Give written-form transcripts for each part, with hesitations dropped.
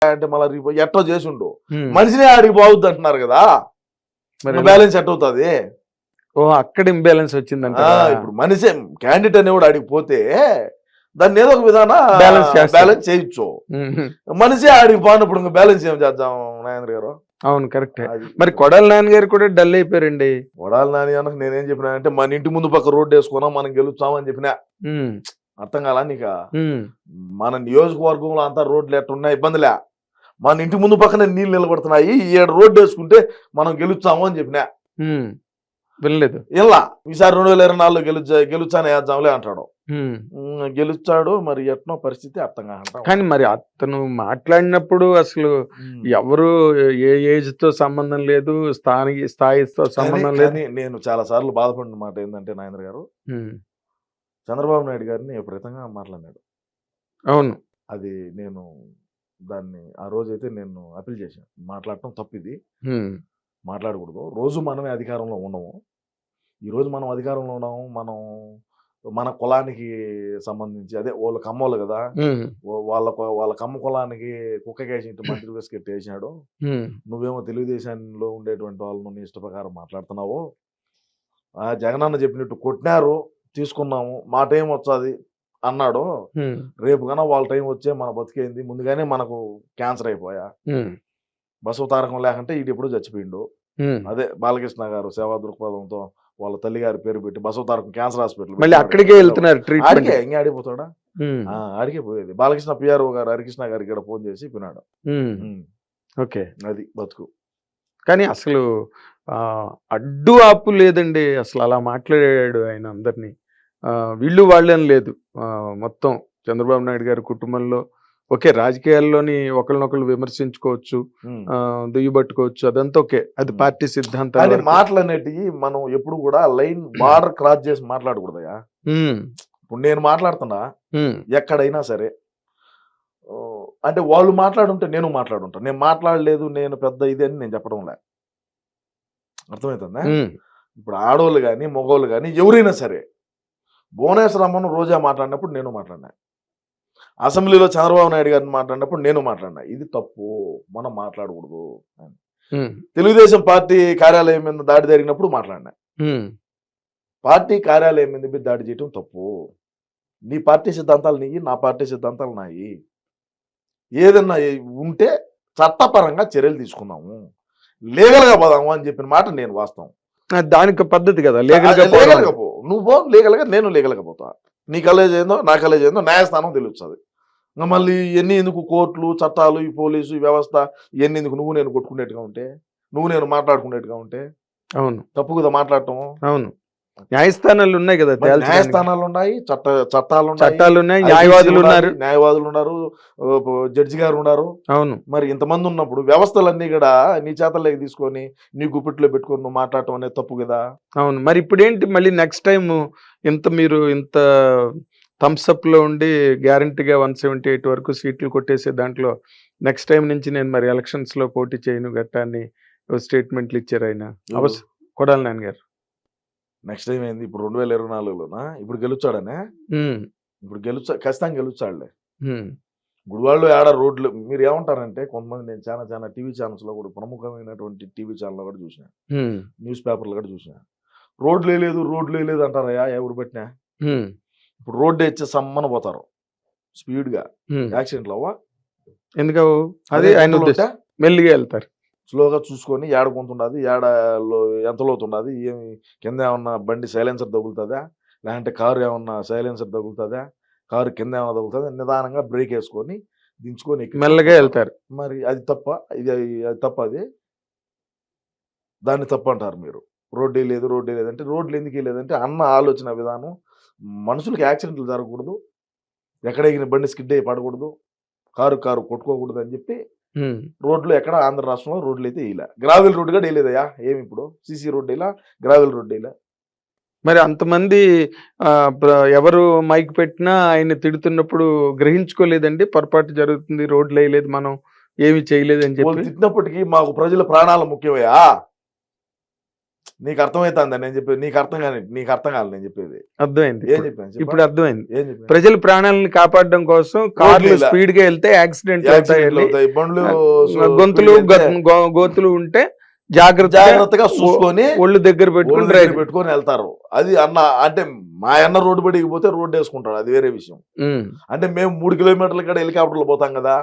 అంటే మళ్ళీ ఎట్టో చేసిండు మనిషినే ఆడికి బాగుద్ది అంటున్నారు కదా, బ్యాలెన్స్ ఎట్ అవుతుంది. అక్కడ ఇంబ్యాలెన్స్ వచ్చిందంట. ఇప్పుడు మనిషి క్యాండిడేట్ అనేవాడు ఆడికి పోతే దాన్ని ఏదో ఒక విధాన బ్యాలెన్స్ చేయొచ్చు. మనిషి ఆడికి పోయినప్పుడు ఇంకా బ్యాలెన్స్ ఏం చేద్దాం నాగేంద్ర గారు? అవును కరెక్టే. మరి కొడాలి నాని గారు కూడా డల్ అయిపోయారండి. కొడాలి నాని అన్న నేనేం చెప్పినా అంటే మన ఇంటి ముందు పక్క రోడ్డు వేసుకున్నాం మనం గెలుస్తామని చెప్పినా. అర్థం కాలా నీక? మన నియోజకవర్గంలో అంతా రోడ్లు ఎట్టున్నా ఇబ్బందిలే, మన ఇంటి ముందు పక్కనే నీళ్ళు నిలబడుతున్నాయి, 7 రోడ్డు వేసుకుంటే మనం గెలుస్తాము అని చెప్పినా. వినలేదు. ఇలా ఈసారి 2024 గెలుచానే వేద్దాంలే అంటాడు. గెలుచాడు, మరి ఎట్నో పరిస్థితి అర్థం కాదు. కానీ మరి అతను మాట్లాడినప్పుడు అసలు ఎవరు ఏ ఏజ్ తో సంబంధం లేదు, స్థాయితో సంబంధం లేదు. నేను చాలా సార్లు బాధపడిన మాట ఏంటంటే నాగేంద్ర గారు, చంద్రబాబు నాయుడు గారిని విపరీతంగా మాట్లాడినాడు. అవును, అది నేను దాన్ని ఆ రోజైతే నేను అపీల్ చేశాను. మాట్లాడటం తప్పు, ఇది మాట్లాడకూడదు. రోజు మనమే అధికారంలో ఉండము. ఈరోజు మనం అధికారంలో ఉన్నాము, మనం మన కులానికి సంబంధించి అదే వాళ్ళ కమ్మోళ్ళు కదా, వాళ్ళ కమ్మ కులానికి కుక్కకేసి మంత్రి బిస్కెట్ వేసినాడు. నువ్వేమో తెలుగుదేశంలో ఉండేటువంటి వాళ్ళను నీ ఇష్ట ప్రకారం మాట్లాడుతున్నావు. జగనన్న చెప్పినట్టు కొట్టినారు, తీసుకున్నాము, మా టైం వచ్చాది అన్నాడు. రేపు కన్నా వాళ్ళ టైం వచ్చే మన బతికేంది, ముందుగానే మనకు క్యాన్సర్ అయిపోయా. బసవ తారకం లేకుంటే ఇటు ఎప్పుడు చచ్చిపోయిండు. అదే బాలకృష్ణ గారు సేవా దృక్పథంతో వాళ్ళ తల్లి గారి పేరు పెట్టి బసవ తారకం క్యాన్సర్ హాస్పిటల్ మళ్ళీ అక్కడికే వెళ్తున్నారు. ఆడికే ఇంకా ఆడిపోతాడా? ఆడికే పోయేది. బాలకృష్ణ పిఆర్ఓ గారు హరికృష్ణ గారికి ఇక్కడ ఫోన్ చేసి పిన్నాడు. ఓకే, అది బతుకు. కానీ అసలు అడ్డు ఆపు లేదండి. అసలు అలా మాట్లాడాడు ఆయన అందరినీ. వీళ్ళు వాళ్ళని లేదు, మొత్తం చంద్రబాబు నాయుడు గారి కుటుంబంలో ఓకే, రాజకీయాల్లోని ఒకరినొకరు విమర్శించుకోవచ్చు, దుయ్యబట్టుకోవచ్చు, అదంతా ఓకే, అది పార్టీ సిద్ధాంతాలు. మాటలు అనేటివి మనం ఎప్పుడు కూడా లైన్ బార్డర్ క్రాస్ చేసి మాట్లాడకూడదయా. ఇప్పుడు నేను మాట్లాడుతున్నా ఎక్కడైనా సరే, అంటే వాళ్ళు మాట్లాడుంటే నేను మాట్లాడుంటా, నేను మాట్లాడలేదు నేను పెద్ద ఇది అని నేను చెప్పడం లే. అర్థమవుతుందా? ఇప్పుడు ఆడవాళ్ళు కానీ మగవాళ్ళు కానీ ఎవరైనా సరే, భువనేశ్వరమ్మను రోజా మాట్లాడినప్పుడు నేను మాట్లాడినా, అసెంబ్లీలో చంద్రబాబు నాయుడు గారిని మాట్లాడినప్పుడు నేను మాట్లాడినా. ఇది తప్పు, మనం మాట్లాడకూడదు. తెలుగుదేశం పార్టీ కార్యాలయం మీద దాడి జరిగినప్పుడు మాట్లాడినా. పార్టీ కార్యాలయం మీద దాడి చేయటం తప్పు. నీ పార్టీ సిద్ధాంతాలు నీయి, నా పార్టీ సిద్ధాంతాలు నాయి. ఏదన్నా ఉంటే చట్టపరంగా చర్యలు తీసుకుందాము, లీగల్గా పోదాము అని చెప్పిన మాట నేను వాస్తవం. దానికి పద్ధతి కదా, లీగల్గా పో, నువ్వు పో లీగల్గా, నేను లీగల్గా పోతా. నీ కాలేజ్ ఏందో నా కాలేజ్ ఏందో న్యాయస్థానం తెలుస్తుంది. ఇంకా మళ్ళీ ఎన్ని ఎందుకు కోర్టులు చట్టాలు, ఈ పోలీసు ఈ వ్యవస్థ ఇవన్నీ ఎందుకు? నువ్వు నేను కొట్టుకునేట్టుగా ఉంటే, నువ్వు నేను మాట్లాడుకునేట్టుగా ఉంటే అవును తప్పు కదా మాట్లాడటం. అవును, న్యాయస్థానాలు ఉన్నాయి కదా, న్యాయస్థానాలు ఉన్నాయి, చట్టాలు ఉన్నాయి, న్యాయవాదులు ఉన్నారు, జడ్జి గారు ఉన్నారు. అవును, మరి ఇంతమంది ఉన్నప్పుడు వ్యవస్థలన్నీ కూడా నీ చేతల్లోకి తీసుకొని నీ గుప్పిట్లో పెట్టుకొని నువ్వు మాట్లాడటం అనేది తప్పు కదా. అవును, మరి ఇప్పుడు ఏంటి మళ్ళీ నెక్స్ట్ టైం మీరు ఇంత థమ్స్అప్ లో ఉండి గ్యారంటీగా 178 వరకు సీట్లు కొట్టేసే దాంట్లో నెక్స్ట్ టైం నుంచి నేను మరి ఎలక్షన్స్ లో పోటీ చేయను గట్టాన్ని స్టేట్మెంట్లు ఇచ్చారు ఆయన కొడాలి నాని గారు. నెక్స్ట్ టైం ఏంది? ఇప్పుడు 2024లోనా ఇప్పుడు గెలుచాడనే, ఇప్పుడు ఖచ్చితంగా గెలుచాడులే. గుడివాళ్ళు ఏడ రోడ్లు మీరు ఏమంటారంటే, కొంతమంది నేను చాలా టీవీ ఛానల్స్ లో కూడా, ప్రముఖమైనటువంటి టీవీ ఛానల్ కూడా చూసిన, న్యూస్ పేపర్లు కూడా చూసిన, రోడ్లు లేదు అంటారయ్యా ఎవరు పెట్టినా. ఇప్పుడు రోడ్డు ఇచ్చే సమ్మన పోతారు స్పీడ్గా, యాక్సిడెంట్లు అవ్వా ఎందుకు? అదే ఆయన మెల్లిగా వెళ్తారు, స్లోగా చూసుకొని ఏడ కొంతుండదు, ఎంత లోతుండదు, ఏమి కింద ఏమన్నా బండి సైలెన్సర్ తగులుతుందా, లేదంటే కారు ఏమన్నా సైలెన్సర్ తగులుతుందా, కారు కింద ఏమన్నా తగులుతుందా, నిదానంగా బ్రేక్ వేసుకొని దించుకొని మెల్లగా వెళ్తారు. మరి అది తప్ప? అది తప్ప, అది దాన్ని తప్పు అంటారు మీరు. రోడ్డే లేదంటే రోడ్లు ఎందుకు లేదంటే అన్న ఆలోచన విధానం, మనుషులకు యాక్సిడెంట్లు జరగకూడదు, ఎక్కడ ఎగిన బండి స్కిడ్ అయ్యి పడకూడదు, కారు కొట్టుకోకూడదు అని చెప్పి రోడ్లు ఎక్కడ ఆంధ్ర రాష్ట్రంలో రోడ్లు అయితే వేయలే. గ్రావెల్ రోడ్డు కూడా వేయలేదయ్యా. ఏమి ఇప్పుడు సీసీ రోడ్డు వేయలా, గ్రావెల్ రోడ్డు వేయలే. మరి అంతమంది ఎవరు మైక్ పెట్టినా ఆయన తిడుతున్నప్పుడు గ్రహించుకోలేదండి, పొరపాటు జరుగుతుంది, రోడ్లు వేయలేదు, మనం ఏమి చేయలేదు అని చెప్పి తిట్టినప్పటికీ మాకు ప్రజల ప్రాణాలు ముఖ్యమయ్యా. నీకు అర్థమవుతుందా నేను చెప్పేది? నీకు అర్థం కాదు నేను చెప్పేది. అర్థమైంది. ఏం చెప్పాను? ఇప్పుడు అర్థమైంది. ఏం చెప్పాను? ప్రజల ప్రాణాలను కాపాడడం కోసం కార్లు స్పీడ్ గా వెళ్తే యాక్సిడెంట్ అవుతాయి, బండ్లు గొంతులు గోతులు ఉంటే జాగ్రత్తగా చూసుకొని ఒళ్ళు దగ్గర పెట్టుకొని వెళ్తారు. అది అన్న అంటే మా అన్న రోడ్డు బడికి పోతే రోడ్డు వేసుకుంటాడు, అది వేరే విషయం. అంటే మేము 3 కిలోమీటర్ల కాడ హెలికాప్టర్లు పోతాం కదా.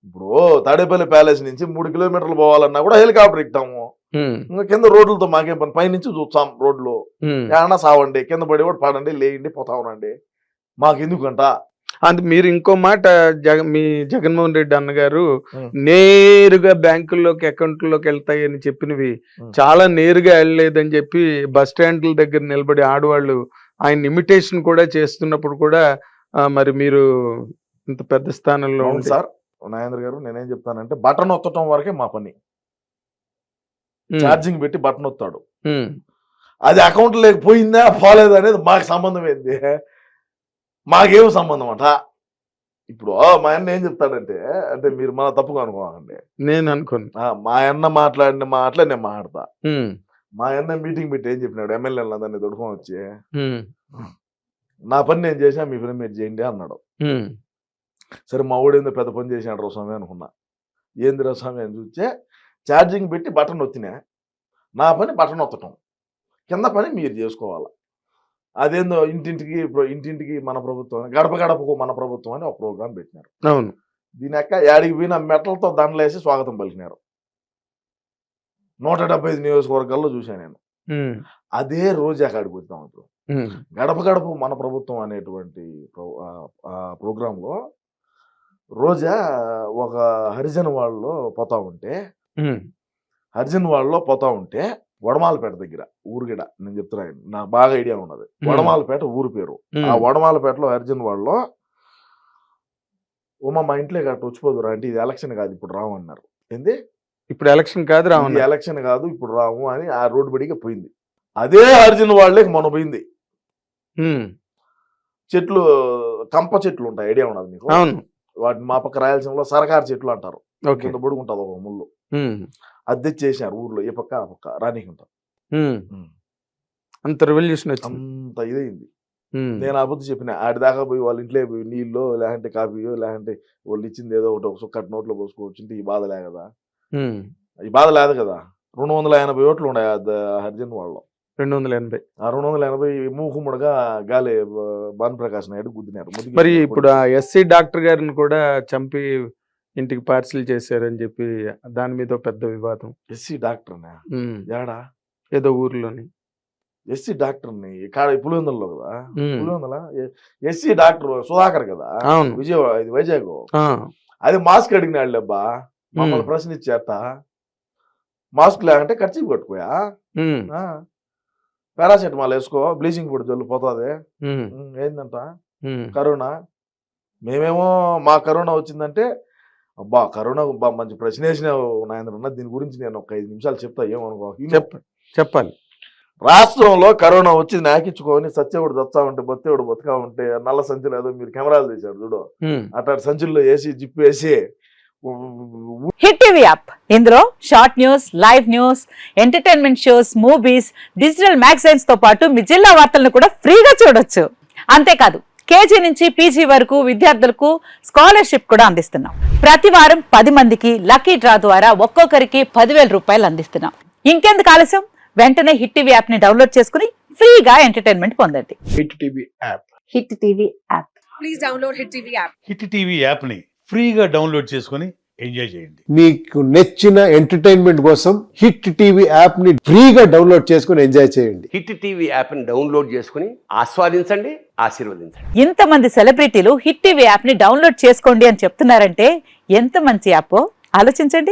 ఇప్పుడు తాడేపల్లి ప్యాలెస్ నుంచి 3 కిలోమీటర్లు పోవాలన్నా కూడా హెలికాప్టర్ ఎక్కుతాము. ఇంకా కింద రోడ్లతో మాకేం పని, పైనుంచి చూస్తాం రోడ్లు. ఏమన్నా సావండి, కింద పడి కూడా పడండి, లేయండి, పోతా ఉండండి, మాకు ఎందుకంట. అందు మీరు ఇంకో మాట మీ జగన్మోహన్ రెడ్డి అన్నగారు నేరుగా బ్యాంకుల్లోకి అకౌంట్లోకి వెళ్తాయని చెప్పినవి చాలా నేరుగా వెళ్ళలేదని చెప్పి బస్ స్టాండ్ల దగ్గర నిలబడి ఆడవాళ్ళు ఆయన ఇమిటేషన్ కూడా చేస్తున్నప్పుడు కూడా మరి మీరు ఇంత పెద్ద స్థానంలో ఉంది సార్. నాగేంద్ర గారు, నేనేం చెప్తానంటే బటన్ ఒత్తటం వరకే మా పని. ఛార్జింగ్ పెట్టి బటన్ ఒత్తాడు, అది అకౌంట్ లేకపోయిందా పోలేదు అనేది మాకు సంబంధం ఏంది? మాకేం సంబంధం అంట. ఇప్పుడు మా అన్న ఏం చెప్తాడంటే, అంటే మీరు మన తప్పుగా అనుకోకండి, నేను అనుకోను. మా అన్న మాట్లాడిన మాటలే నేను మాట్లాడతా. మా అన్న మీటింగ్ పెట్టి ఏం చెప్పినాడు, ఎమ్మెల్యేలు దాన్ని దొడుకొని వచ్చి, నా పని నేను చేసా, మీ పని మీరు చేయండి అన్నాడు. సరే మా ఊడేందో పెద్ద పని చేసినాడు రా స్వామి అనుకున్నా. ఏందిరా స్వామి అని చూస్తే ఛార్జింగ్ పెట్టి బటన్ వచ్చినా, నా పని బటన్ ఒత్తటం, కింద పని మీరు చేసుకోవాలి. అదేందో ఇంటింటికి మన ప్రభుత్వం, గడప గడపకు మన ప్రభుత్వం అని ఒక ప్రోగ్రాం పెట్టినారు. అవును. దీని యొక్క యాడికి పోయిన మెటలతో దండలేసి స్వాగతం పలికినారు. 175 నియోజకవర్గాల్లో చూశాను నేను. అదే రోజా కాడికి పోతాం. ఇప్పుడు గడప గడప మన ప్రభుత్వం అనేటువంటి ప్రోగ్రాంలో రోజా ఒక హరిజన్ వాళ్ళలో పోతా ఉంటే వడమాలపేట దగ్గర ఊరుగిడ, నేను చెప్తున్నాను, నాకు బాగా ఐడియా ఉన్నది. వడమాలపేట ఊరు పేరు. ఆ వడమాలపేటలో హరిజన్ వాళ్ళలో మా ఇంట్లో గట్ట వచ్చిపోదురా అంటే, ఇది ఎలక్షన్ కాదు ఇప్పుడు రాము అన్నారు. ఏంది ఇప్పుడు ఎలక్షన్ కాదు రాము, ఎలక్షన్ కాదు ఇప్పుడు రాము అని ఆ రోడ్డు బడిగా పోయింది. అదే హరిజన్ వాళ్ళకి మొన్న పోయింది. చెట్లు, కంప చెట్లు ఉంటాయి, ఐడియా ఉన్నది మీకు? వాటిని మా పక్క రాయలసీమలో సరకారు చెట్లు అంటారు. కింద బొడుగుంటది ఒక ముళ్ళు, అది తెచ్చేసారు ఊర్లో, ఏ పక్క ఆ పక్క రానీకుంటారు. అంత రెవల్యూషన్ అంత ఇదైంది. నేను అబద్ధం చెప్పిన, ఆడి దాకా పోయి వాళ్ళ ఇంట్లో పోయి నీళ్ళో లేదంటే కాఫీయో లేదంటే వాళ్ళు ఇచ్చింది ఏదో ఒకటి ఒక సుక్కటి నోట్లో పోసుకోవచ్చు, ఈ బాధ లే కదా, ఈ బాధ లేదు కదా. 280 ఓట్లు ఉన్నాయి హరిజన్ వాళ్ళలో. 280. ఆ 280 మూకుముడుగా గాలి భానుప్రకాష్ నాయుడు గుద్దినారు. మరి ఇప్పుడు ఆ ఎస్సీ డాక్టర్ గారిని కూడా చంపి ఇంటికి పార్సిల్ చేశారని చెప్పి దాని మీద పెద్ద వివాదం. ఎస్సీ డాక్టర్ ఏడా? ఏదో ఊర్లోని ఎస్సీ డాక్టర్ని కాడ పులివెందులలో కదా, పులివెందుల ఎస్సీ డాక్టర్ సుధాకర్ కదా, విజయవాడ, ఇది వైజాగ్. అది మాస్క్ అడిగినాడు అబ్బా, మమ్మల్ని ప్రశ్నించేట. మాస్క్ లేకంటే ఖర్చు కట్టుకోయా, పారాసెటమాల్ వేసుకో, బ్లీచింగ్ పౌడర్ జల్లు పోతుంది. ఏందంట కరోనా. మేమేమో మా కరోనా వచ్చిందంటే, అబ్బా కరోనా మంచి ప్రశ్న వేసినావు నాయన, దీని గురించి నేను ఒక 5 నిమిషాలు చెప్తా, ఏమనుకో. చెప్పాలి. రాష్ట్రంలో కరోనా వచ్చి నాకించుకొని సత్యవుడు దత్తా ఉంటే బొత్తేవుడు బతుకా ఉంటే నల్ల సంచులు ఏదో మీరు కెమెరాలు తీశారు చూడు, అట్లాంటి సంచుల్లో వేసి జిప్పు వేసి. హిట్ టీవీ యాప్, ఇందులో short news, live news, entertainment shows, movies, digital magazines తో పాటు మీ జిల్లా వార్తలను కూడా ఫ్రీగా చూడొచ్చు. అంతేకాదు కేజీ నుంచి పీజీ వరకు విద్యార్థులకు స్కాలర్షిప్ కూడా అందిస్తున్నాం. ప్రతి వారం 10 మందికి లక్కీ డ్రా ద్వారా ఒక్కొక్కరికి 10,000 రూపాయలు అందిస్తున్నాం. ఇంకెందుకు ఆలస్యం, వెంటనే హిట్ టీవీ యాప్ ని డౌన్లోడ్ చేసుకుని ఫ్రీగా ఎంటర్టైన్మెంట్ పొందండి. Hit TV app. Hit TV app. Please download hit TV app. Hit TV app ని ఫ్రీగా డౌన్లోడ్ చేసుకుని ఎంజాయ్ చేయండి. మీకు నచ్చిన ఎంటర్టైన్మెంట్ కోసం హిట్ టీవీ యాప్ ని ఫ్రీగా డౌన్లోడ్ చేసుకుని ఎంజాయ్ చేయండి. హిట్ టీవీ యాప్ ని డౌన్లోడ్ చేసుకుని ఆస్వాదించండి, ఆశీర్వదించండి. ఇంతమంది సెలబ్రిటీలు హిట్ టీవీ యాప్ ని డౌన్లోడ్ చేసుకోండి అని చెప్తున్నారంటే ఎంత మంచి యాప్ ఆలోచించండి.